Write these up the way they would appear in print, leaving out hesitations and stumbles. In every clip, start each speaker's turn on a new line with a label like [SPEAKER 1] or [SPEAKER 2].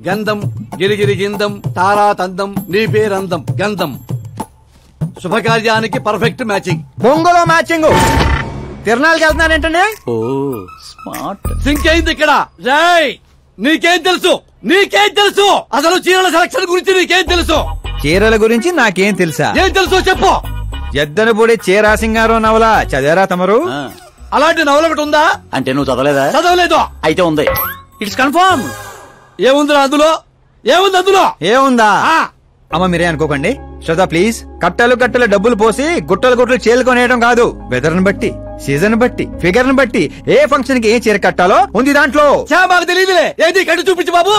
[SPEAKER 1] గంధం గిరిగిరి గిందం తారా తందం నీ పేరందం గంధం. శుభకార్యానికి పర్ఫెక్ట్ మ్యాచింగ్.
[SPEAKER 2] బొంగులో మ్యాచింగ్. తిరణాలకి వెళ్తున్నానంటే
[SPEAKER 3] ఓ స్మార్ట్.
[SPEAKER 1] సింక్ అయింది ఇక్కడ. రాయ్ నీకేం తెలుసు? నీకేం తెలుసు? అసలు చీరల సెలక్షన్ గురించి నీకేం తెలుసు?
[SPEAKER 2] చీరల గురించి నాకేం తెలుసా?
[SPEAKER 1] ఏం తెలుసు చెప్పు.
[SPEAKER 2] ఎద్దనపూడి చీరా సింగారం నవల చదివారా తమరు?
[SPEAKER 1] అలాంటి నవల ఒకటి ఉందా?
[SPEAKER 3] అంటే నువ్వు చదవలేదా?
[SPEAKER 1] చదవలేదు.
[SPEAKER 3] అయితే ఉంది. It's confirm.
[SPEAKER 1] ఏముందిరా అందులో? ఏముంది అందులో?
[SPEAKER 2] ఏముందా? అమ్మ మీరే అనుకోకండి. శ్రద్ధ ప్లీజ్. కట్టలు కట్టలు డబ్బులు పోసి గుట్టలు గుట్టలు చీరకొనేయడం కాదు. వెదర్ ని బట్టి, సీజన్ బట్టి, ఫిగర్ ని బట్టి ఏ ఫంక్షన్ కి ఏ చీర కట్టాలో ఉంది దాంట్లో.
[SPEAKER 1] మాకు తెలియదులే. ఏది కట్టి చూపించు బాబు.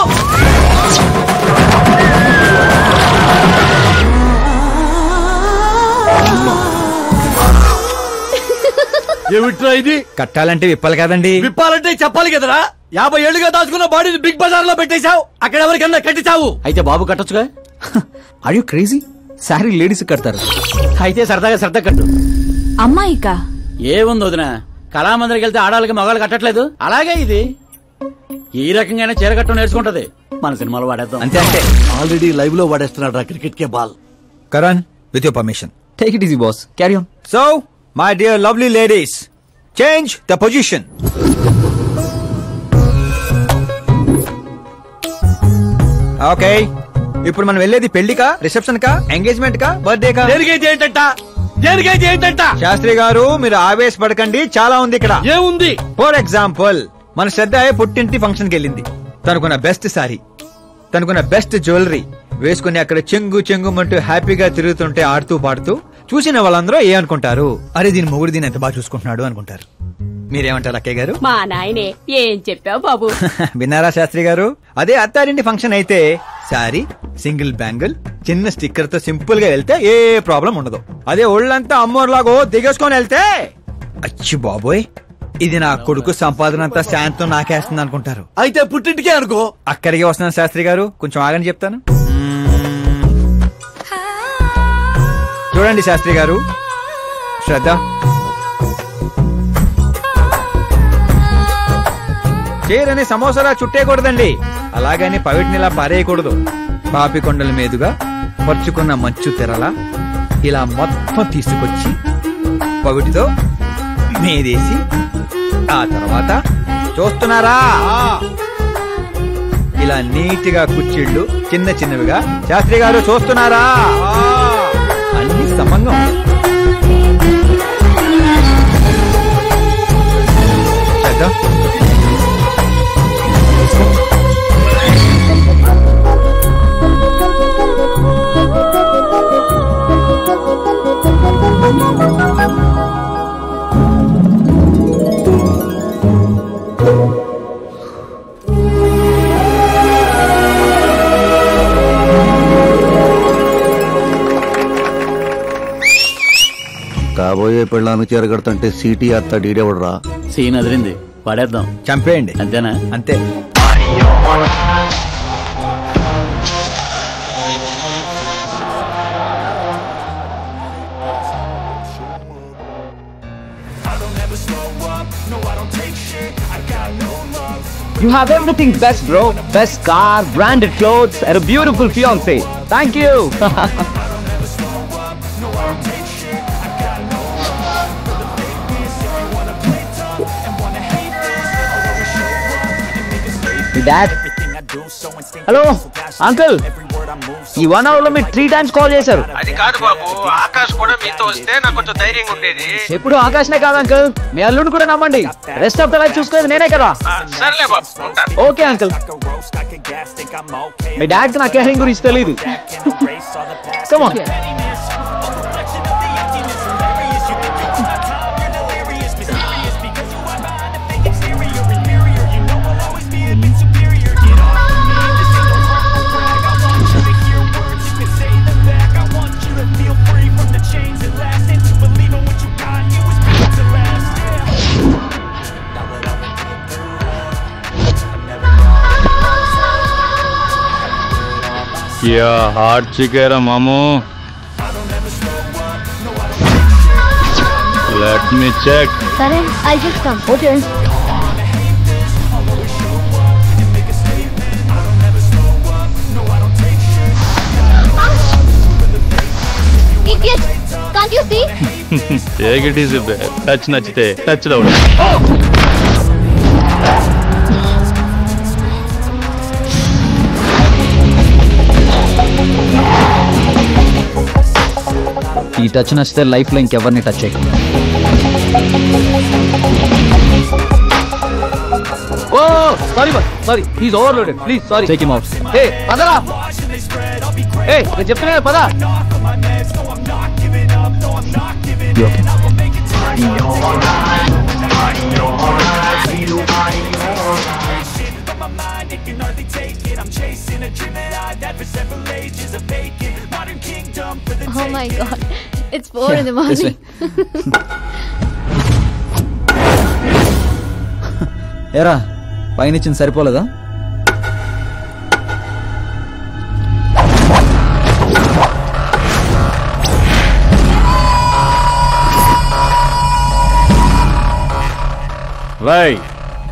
[SPEAKER 1] ఏమిట్రా ఇది?
[SPEAKER 2] కట్టాలంటే విప్పాలి కదండి.
[SPEAKER 1] విప్పాలంటే చెప్పాలి కదరా. 50 ఏళ్లుగా దాచుకున్న బాడీని బిగ్ బజార్ లో పెట్టేశావు. అక్కడ ఎవరికన్నా కట్టించావు.
[SPEAKER 3] అయితే బాబు కట్టొచ్చుగా. Are you crazy? Sorry ladies కడతారు. అయితే సరదాగా శ్రద్ధ కట్టు.
[SPEAKER 4] అమ్మాయికా?
[SPEAKER 3] ఏముంది వదిన, కళామందిరికి వెళ్తే ఆడాలకి మగాళ్ళు కట్టట్లేదు, అలాగే ఇది ఈ రకంగానే చీర కట్టడం నేర్చుకుంటది. మన సినిమాలో వాడేద్దాం.
[SPEAKER 2] అంతే అంతే.
[SPEAKER 1] ఆల్రెడీ లైవ్ లో వాడేస్తున్నాడు రా క్రికెట్ కే ball.
[SPEAKER 2] Karan with your permission.
[SPEAKER 3] Take it easy boss, carry on.
[SPEAKER 2] So my dear lovely ladies, change the position. Okay, ఇప్పుడు మనం వెళ్ళేది పెళ్లికా, రిసెప్షన్ కా, ఎంగేజ్మెంట్ కా, బర్త్డే కా?
[SPEAKER 1] దేనికైతే ఏంటంట?
[SPEAKER 2] శాస్త్రి గారు మీరు ఆవేశపడకండి, చాలా ఉంది ఇక్కడ.
[SPEAKER 1] ఏముంది?
[SPEAKER 2] ఫర్ ఎగ్జాంపుల్ మన శ్రద్ధ పుట్టింటి ఫంక్షన్ కి వెళ్ళింది. తనకున్న బెస్ట్ సారీ, తనకున్న బెస్ట్ జ్యువెలరీ వేసుకుని అక్కడ చెంగు చెంగుమంటూ హ్యాపీగా తిరుగుతుంటే ఆడుతూ పాడుతూ చూసిన వాళ్ళందరూ ఏ అనుకుంటారు? అరే దీని మొగుడు దీని ఎంత బాగా చూసుకుంటున్నాడు అనుకుంటారు. మీరేమంటారు అక్కయ్య గారు?
[SPEAKER 4] మా నాయనే ఏం చెప్పావు బాబు.
[SPEAKER 2] విన్నారా శాస్త్రి గారు? అదే అత్తారింటి ఫంక్షన్ అయితే సారీ, సింగిల్ బ్యాంగిల్, చిన్న స్టిక్కర్ తో సింపుల్ గా వెళ్తే ఏ ప్రాబ్లం ఉండదు. అదే ఒళ్ళంతా అమ్మోర్లాగో దిగేసుకొని వెళ్తే అచ్చి బాబోయ్ ఇది నా కొడుకు సంపాదన అంతా శాంతం నాకేస్తుంది అనుకుంటారు.
[SPEAKER 1] అయితే పుట్టింటికే అనుకో.
[SPEAKER 2] అక్కడికి వస్తున్నాను శాస్త్రి గారు, కొంచెం ఆగని చెప్తాను. చూడండి శాస్త్రి గారు, శ్రద్ధ చీరని సమోసాలా చుట్టేయకూడదండి, అలాగని పవిటినిలా పారేయకూడదు. పాపికొండల మీదుగా పరుచుకున్న మంచు తెరలా ఇలా మొత్తం తీసుకొచ్చి పవిటితో మీదేసి ఆ తర్వాత చూస్తున్నారా ఇలా నీట్గా కుచ్చిళ్ళు చిన్న చిన్నవిగా. శాస్త్రి గారు చూస్తున్నారా? అన్ని సమంగా చేద్దాం.
[SPEAKER 1] కాబోయే పెళ్ళాను చేరగడుతుంటే సీటీ అత్త డీడేవడరా.
[SPEAKER 3] సీన్ అదిరింది, పడేద్దాం.
[SPEAKER 2] చంపేయండి.
[SPEAKER 3] అంతేనా?
[SPEAKER 2] అంతే.
[SPEAKER 5] You have everything best, bro. Best car, branded clothes, and a beautiful fiancé. Thank you. Dad. Hello, uncle. ఈ 1 hour లో మీరు 3 times కాల్ చేశారు.
[SPEAKER 6] అది కాదు బాబు, ఆకాష్ కూడా మీతో వస్తే నాకు కొంచెం ధైర్యంగా ఉండేది.
[SPEAKER 5] ఎప్పుడు ఆకాష్నే కాదు అంకుల్, మీ అల్లుడిని కూడా నమ్మండి. రెస్ట్ ఆఫ్ ద లైఫ్ చూసుకునేది నేనే కదా.
[SPEAKER 6] సర్లే బాబు, ఉంటాను.
[SPEAKER 5] Okay uncle. మీ డాడ్ నా కేరింగ్ గురించి తెలియదు. Come on.
[SPEAKER 7] क्या हार्ड चिकेरा मामू. Let me check.
[SPEAKER 8] Karan, I'll just come.
[SPEAKER 5] Okay.
[SPEAKER 8] Can't you see?
[SPEAKER 7] Take it easy బే. టచ్ నచ్చితే టచ్ లో ఉండు.
[SPEAKER 5] ఈ టచ్ నచ్చితే లైఫ్ లో ఇంకెవరిని టచ్ చేయకుండా.
[SPEAKER 1] Oh sorry boss sorry he's overloaded please sorry
[SPEAKER 5] take him out.
[SPEAKER 1] ఏ పదరా ఏ నేను చెప్తున్నా కదా, పద.
[SPEAKER 8] Oh my God. It's 4 in the morning.
[SPEAKER 5] ఏరా పైన ఇచ్చింది సరిపోలేదా?
[SPEAKER 9] రై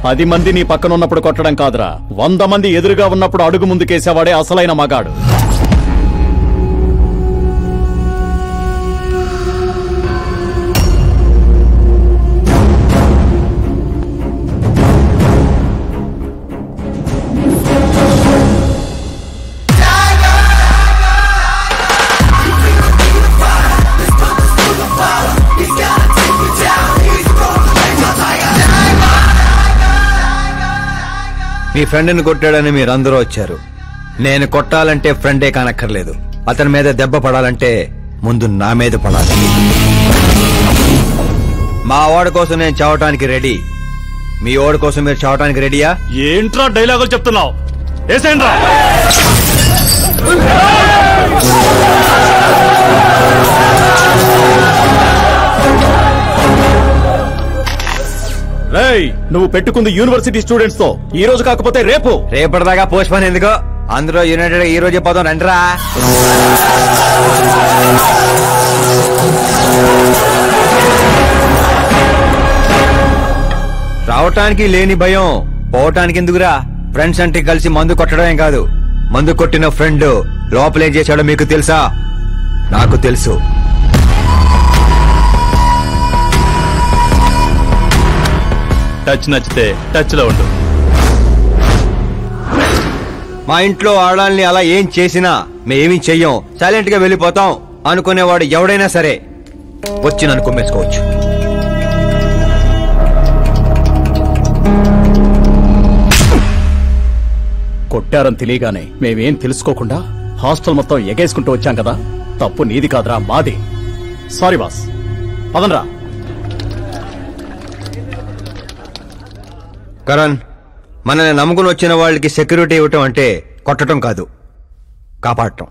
[SPEAKER 9] 10 మంది నీ పక్కన ఉన్నప్పుడు కొట్టడం కాదురా, 100 మంది ఎదురుగా ఉన్నప్పుడు అడుగు ముందుకేసేవాడే అసలైన మగాడు.
[SPEAKER 2] మీ ఫ్రెండ్ని కొట్టాడని మీరందరూ వచ్చారు. నేను కొట్టాలంటే ఫ్రెండే కానక్కర్లేదు, అతని మీద దెబ్బ పడాలంటే ముందు నా మీద పడాలి. మా వాడి కోసం నేను చావటానికి రెడీ, మీ వాడి కోసం మీరు చావటానికి రెడీయా?
[SPEAKER 7] ఏంట్రా డైలాగులు చెప్తున్నావు? ఏసేంట్రా.
[SPEAKER 9] రేయ్ నువ్వు పెట్టుకుంది యూనివర్సిటీ స్టూడెంట్స్ తో, ఈ రోజు కాకపోతే రేపు.
[SPEAKER 2] రేపటిదాకా పోస్ట్ పోన్ ఎందుకో, అందరూ యునైటెడ్ ఈ రోజే పోదాం రండిరా. రావటానికి లేని భయం పోవటానికి ఎందుకురా? ఫ్రెండ్స్ అంటే కలిసి మందు కొట్టడమే కాదు, మందు కొట్టిన ఫ్రెండ్ లోపలేం చేశాడో మీకు తెలుసా? నాకు తెలుసు.
[SPEAKER 7] టచ్ నచ్చితే టచ్ లో ఉండు.
[SPEAKER 2] మా ఇంట్లో ఆడాలని అలా ఏం చేసినా మేమేమీ చెయ్యం, సైలెంట్ గా వెళ్ళిపోతాం అనుకునేవాడు ఎవడైనా సరే వచ్చి నన్ను కుమ్మేసుకోవచ్చు.
[SPEAKER 9] కొట్టారని తెలియగానే మేమేం తెలుసుకోకుండా హాస్టల్ మొత్తం ఎగేసుకుంటూ వచ్చాం కదా, తప్పు నీది కాదురా, మాది. Sorry boss, పదనరా.
[SPEAKER 2] కరణ్, మనల్ని నమ్ముకుని వచ్చిన వాళ్ళకి సెక్యూరిటీ ఇవ్వటం అంటే కొట్టడం కాదు, కాపాడటం.